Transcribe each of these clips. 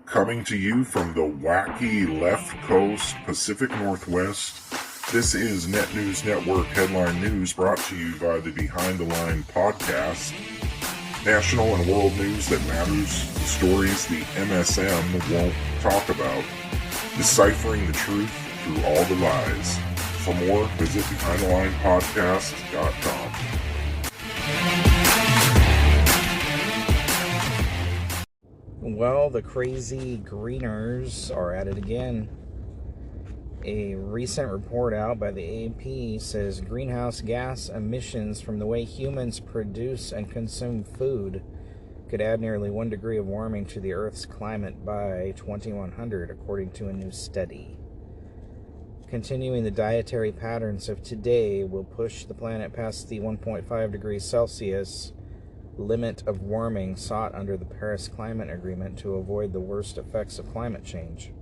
Coming to you from the wacky left coast, Pacific Northwest, this is Net News Network Headline News, brought to you by the Behind the Line podcast. National and world news that matters, the stories the MSM won't talk about, deciphering the truth through all the lies. For more, visit BehindTheLinePodcast.com. Well, the crazy greeners are at it again. A recent report out by the AP says greenhouse gas emissions from the way humans produce and consume food could add nearly 1 degree of warming to the Earth's climate by 2100, according to a new study. Continuing the dietary patterns of today will push the planet past the 1.5 degrees Celsius limit of warming sought under the Paris Climate Agreement to avoid the worst effects of climate change.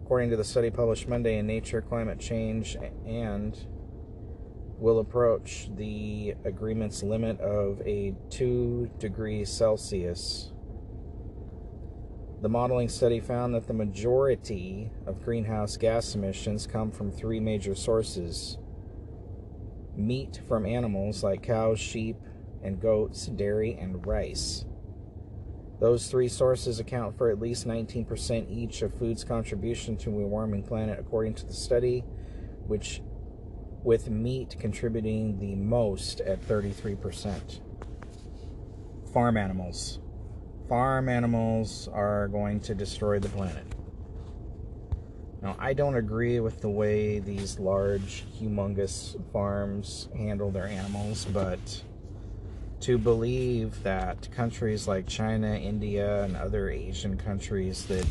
According to the study published Monday in Nature, climate change and will approach the agreement's limit of a 2 degrees Celsius. The modeling study found that the majority of greenhouse gas emissions come from 3 major sources: meat from animals like cows, sheep, and goats, dairy, and rice. Those 3 sources account for at least 19% each of food's contribution to a warming planet, according to the study, with meat contributing the most at 33%. Farm animals. Farm animals are going to destroy the planet. Now, I don't agree with the way these large, humongous farms handle their animals, but to believe that countries like China, India, and other Asian countries that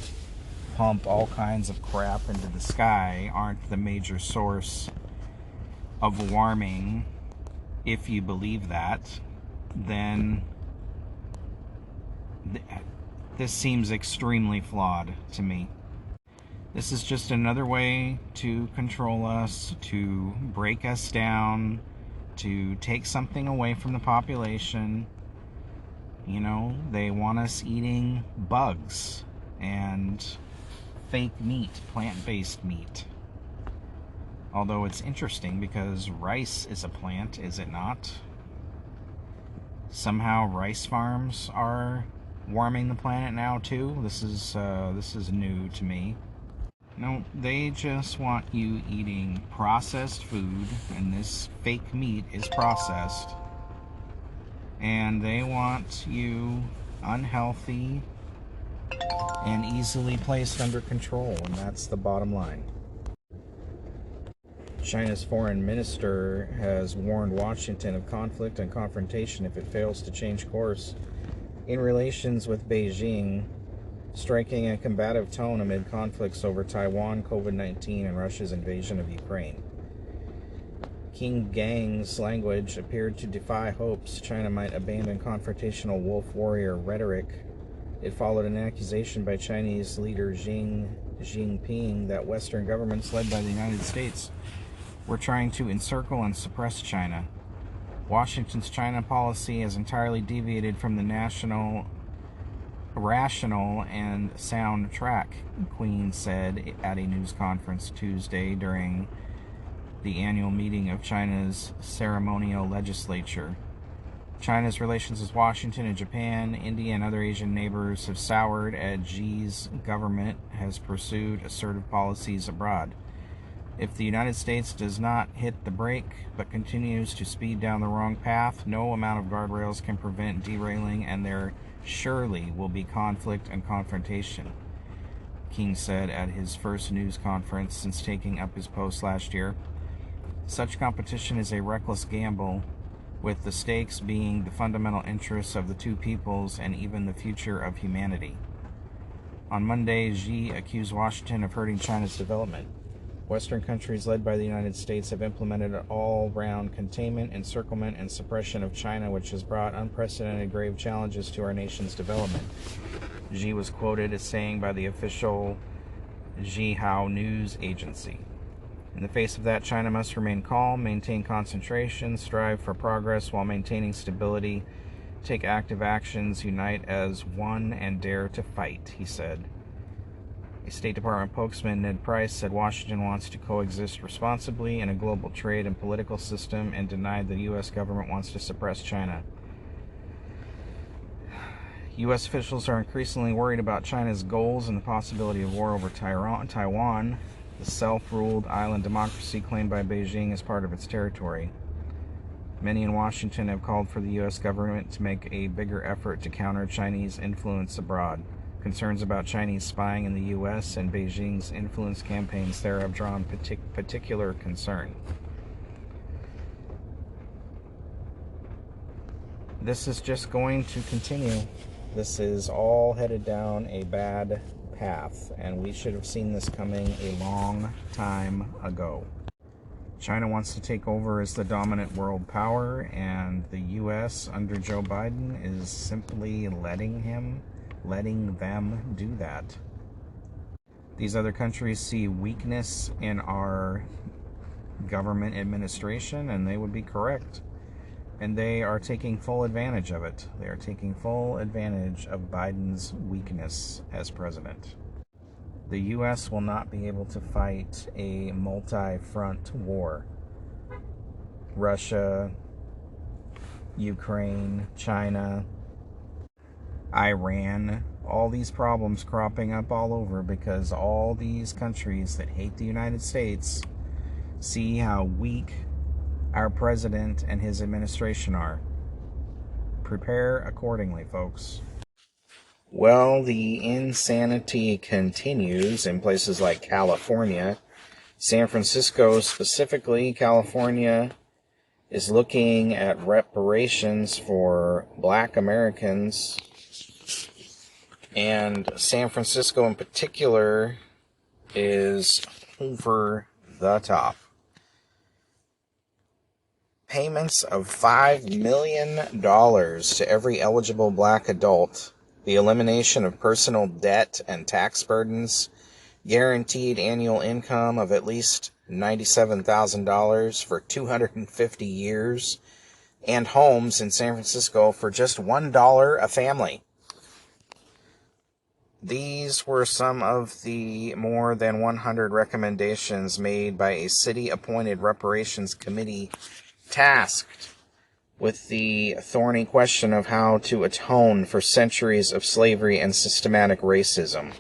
pump all kinds of crap into the sky aren't the major source of warming, if you believe that, then this seems extremely flawed to me. This is just another way to control us, to break us down, to take something away from the population. You know, they want us eating bugs and fake meat, plant-based meat. Although it's interesting because rice is a plant, is it not? Somehow rice farms are warming the planet now too. This is new to me. No, they just want you eating processed food, and this fake meat is processed, and they want you unhealthy and easily placed under control, and that's the bottom line. China's foreign minister has warned Washington of conflict and confrontation if it fails to change course in relations with Beijing, striking a combative tone amid conflicts over Taiwan, COVID-19, and Russia's invasion of Ukraine. King Gang's language appeared to defy hopes China might abandon confrontational wolf warrior rhetoric. It followed an accusation by Chinese leader Xi Jinping that Western governments led by the United States were trying to encircle and suppress China. Washington's China policy has entirely deviated from the rational and sound track, Queen said at a news conference Tuesday during the annual meeting of China's ceremonial legislature. China's relations with Washington and Japan, India, and other Asian neighbors have soured as Xi's government has pursued assertive policies abroad. If the United States does not hit the brake but continues to speed down the wrong path, no amount of guardrails can prevent derailing, and there surely will be conflict and confrontation, King said at his first news conference since taking up his post last year. Such competition is a reckless gamble, with the stakes being the fundamental interests of the two peoples and even the future of humanity. On Monday, Xi accused Washington of hurting China's development. Western countries led by the United States have implemented an all-round containment, encirclement, and suppression of China, which has brought unprecedented grave challenges to our nation's development, Xi was quoted as saying by the official Xinhua news agency. In the face of that, China must remain calm, maintain concentration, strive for progress while maintaining stability, take active actions, unite as one, and dare to fight, he said. A State Department spokesman, Ned Price, said Washington wants to coexist responsibly in a global trade and political system and denied the U.S. government wants to suppress China. U.S. officials are increasingly worried about China's goals and the possibility of war over Taiwan, the self-ruled island democracy claimed by Beijing as part of its territory. Many in Washington have called for the U.S. government to make a bigger effort to counter Chinese influence abroad. Concerns about Chinese spying in the U.S. and Beijing's influence campaigns there have drawn particular concern. This is just going to continue. This is all headed down a bad path, and we should have seen this coming a long time ago. China wants to take over as the dominant world power, and the U.S. under Joe Biden is simply letting them do that. These other countries see weakness in our government administration, and they would be correct. And they are taking full advantage of it. They are taking full advantage of Biden's weakness as president. The U.S. will not be able to fight a multi-front war. Russia, Ukraine, China, Iran, all these problems cropping up all over because all these countries that hate the United States see how weak our president and his administration are. Prepare accordingly, folks. Well, the insanity continues in places like California. San Francisco, specifically, California, is looking at reparations for Black Americans. And San Francisco in particular is over the top. Payments of $5 million to every eligible Black adult, the elimination of personal debt and tax burdens, guaranteed annual income of at least $97,000 for 250 years, and homes in San Francisco for just $1 a family. These were some of the more than 100 recommendations made by a city-appointed reparations committee tasked with the thorny question of how to atone for centuries of slavery and systematic racism.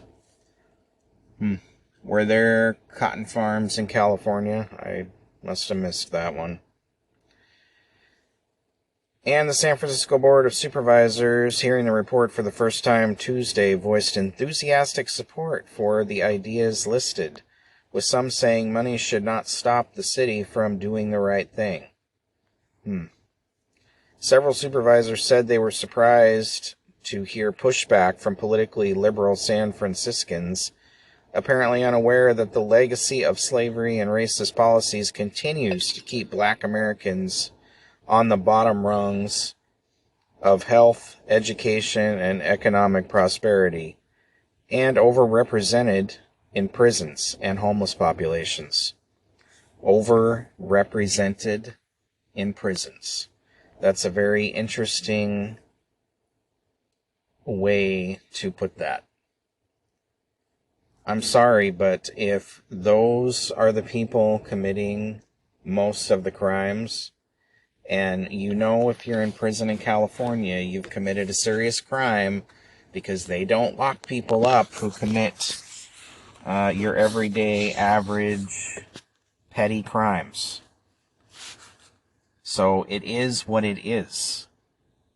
Were there cotton farms in California? I must have missed that one. And the San Francisco Board of Supervisors, hearing the report for the first time Tuesday, voiced enthusiastic support for the ideas listed, with some saying money should not stop the city from doing the right thing. Several supervisors said they were surprised to hear pushback from politically liberal San Franciscans, apparently unaware that the legacy of slavery and racist policies continues to keep Black Americans on the bottom rungs of health, education, and economic prosperity, and overrepresented in prisons and homeless populations. Overrepresented in prisons. That's a very interesting way to put that. I'm sorry, but if those are the people committing most of the crimes, and you know if you're in prison in California, you've committed a serious crime because they don't lock people up who commit your everyday, average, petty crimes. So it is what it is.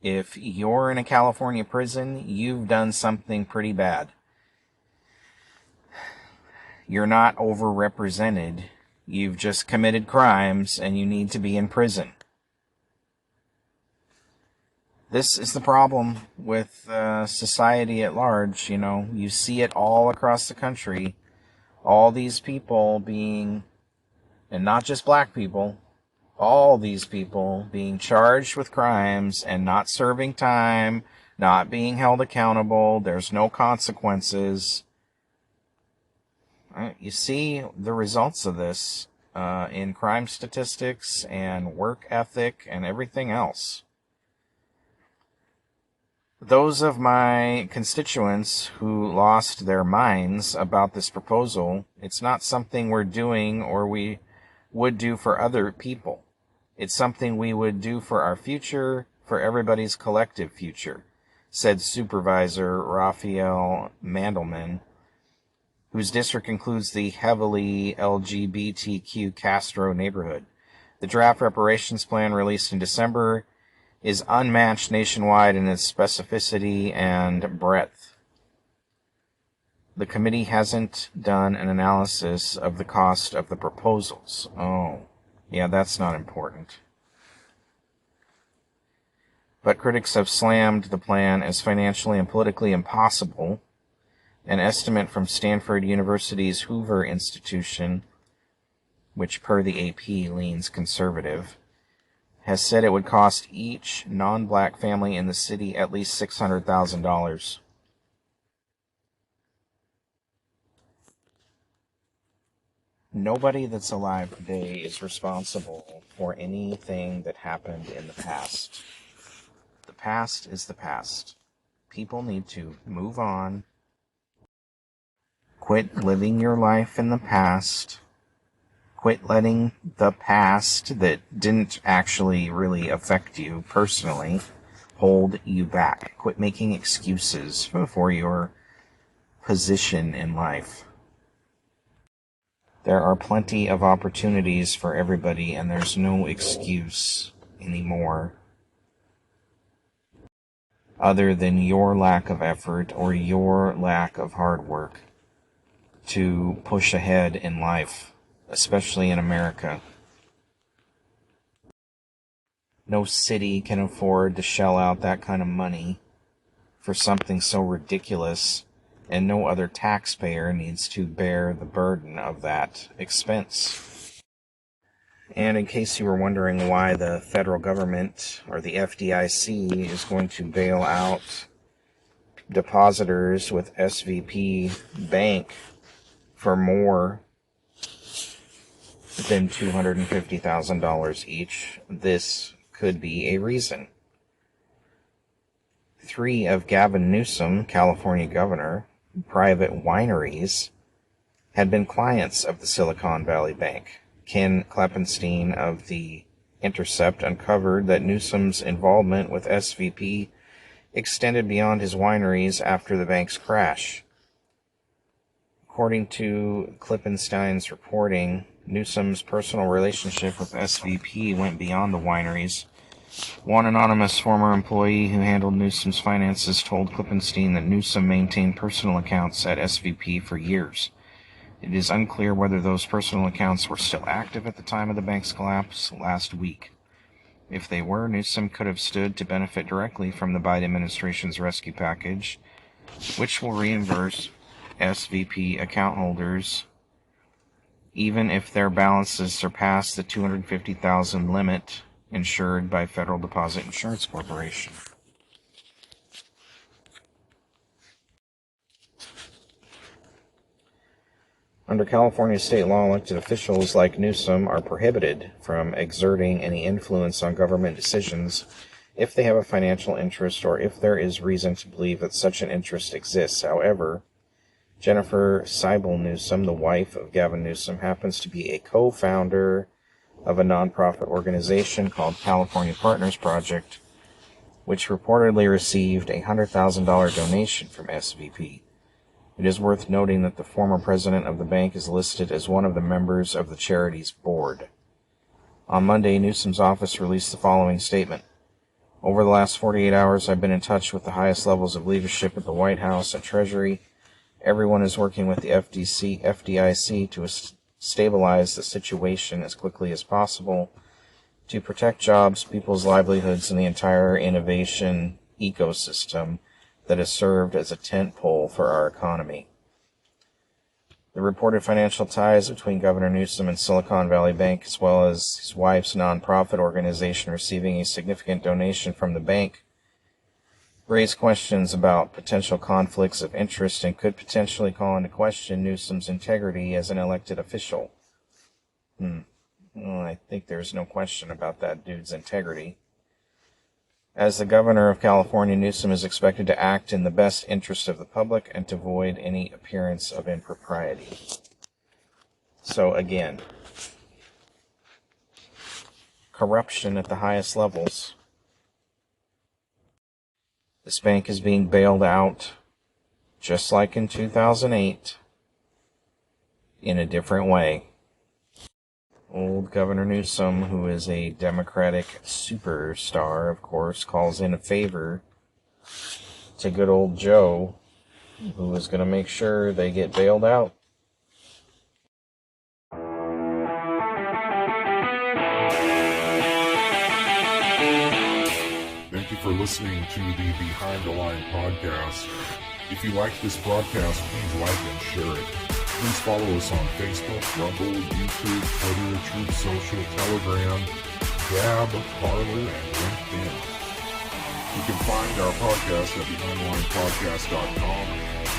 If you're in a California prison, you've done something pretty bad. You're not overrepresented. You've just committed crimes and you need to be in prison. This is the problem with society at large. You know, you see it all across the country. All these people being, and not just Black people, all these people being charged with crimes and not serving time, not being held accountable. There's no consequences. You see the results of this in crime statistics and work ethic and everything else. those of my constituents who lost their minds about this proposal, it's not something we're doing or we would do for other people. It's something we would do for our future, for everybody's collective future, said Supervisor Raphael Mandelman, whose district includes the heavily LGBTQ Castro neighborhood. The draft reparations plan released in December is unmatched nationwide in its specificity and breadth. The committee hasn't done an analysis of the cost of the proposals. Oh, yeah, that's not important. But critics have slammed the plan as financially and politically impossible. An estimate from Stanford University's Hoover Institution, which per the AP leans conservative, has said it would cost each non-black family in the city at least $600,000. Nobody that's alive today is responsible for anything that happened in the past. The past is the past. People need to move on. Quit living your life in the past. Quit letting the past that didn't actually really affect you personally hold you back. Quit making excuses for your position in life. There are plenty of opportunities for everybody, and there's no excuse anymore other than your lack of effort or your lack of hard work to push ahead in life, especially in America. No city can afford to shell out that kind of money for something so ridiculous, and no other taxpayer needs to bear the burden of that expense. And in case you were wondering why the federal government, or the FDIC, is going to bail out depositors with SVP Bank for more than $250,000 each, this could be a reason. 3 of Gavin Newsom, California governor, private wineries had been clients of the Silicon Valley Bank. Ken Klappenstein of The Intercept uncovered that Newsom's involvement with SVP extended beyond his wineries after the bank's crash. According to Klippenstein's reporting, Newsom's personal relationship with SVP went beyond the wineries. One anonymous former employee who handled Newsom's finances told Klippenstein that Newsom maintained personal accounts at SVP for years. It is unclear whether those personal accounts were still active at the time of the bank's collapse last week. If they were, Newsom could have stood to benefit directly from the Biden administration's rescue package, which will reimburse SVP account holders even if their balances surpass the $250,000 limit insured by Federal Deposit Insurance Corporation. Under California state law, elected officials like Newsom are prohibited from exerting any influence on government decisions if they have a financial interest or if there is reason to believe that such an interest exists. However, Jennifer Seibel Newsom, the wife of Gavin Newsom, happens to be a co-founder of a nonprofit organization called California Partners Project, which reportedly received a $100,000 donation from SVP. It is worth noting that the former president of the bank is listed as one of the members of the charity's board. On Monday, Newsom's office released the following statement. Over the last 48 hours, I've been in touch with the highest levels of leadership at the White House and Treasury. Everyone is working with the FDIC to stabilize the situation as quickly as possible, to protect jobs, people's livelihoods, and the entire innovation ecosystem that has served as a tentpole for our economy. The reported financial ties between Governor Newsom and Silicon Valley Bank, as well as his wife's nonprofit organization receiving a significant donation from the bank, raise questions about potential conflicts of interest and could potentially call into question Newsom's integrity as an elected official. Well, I think there's no question about that dude's integrity. As the governor of California, Newsom is expected to act in the best interest of the public and to avoid any appearance of impropriety. So again, corruption at the highest levels. This bank is being bailed out, just like in 2008, in a different way. Old Governor Newsom, who is a Democratic superstar, of course, calls in a favor to good old Joe, who is going to make sure they get bailed out. Thank you for listening to the Behind the Line podcast. If you like this broadcast, please like and share it. Please follow us on Facebook, Rumble, YouTube, Twitter, Truth Social, Telegram, Gab, Parler, and LinkedIn. You can find our podcast at BehindTheLinePodcast.com,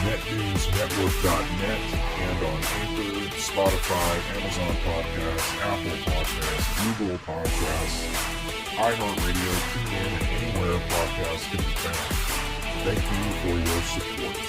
NetNewsNetwork.net, and on Anchor, Spotify, Amazon Podcasts, Apple Podcasts, Google Podcasts, iHeartRadio, TuneIn, and anywhere podcasts can be found. Thank you for your support.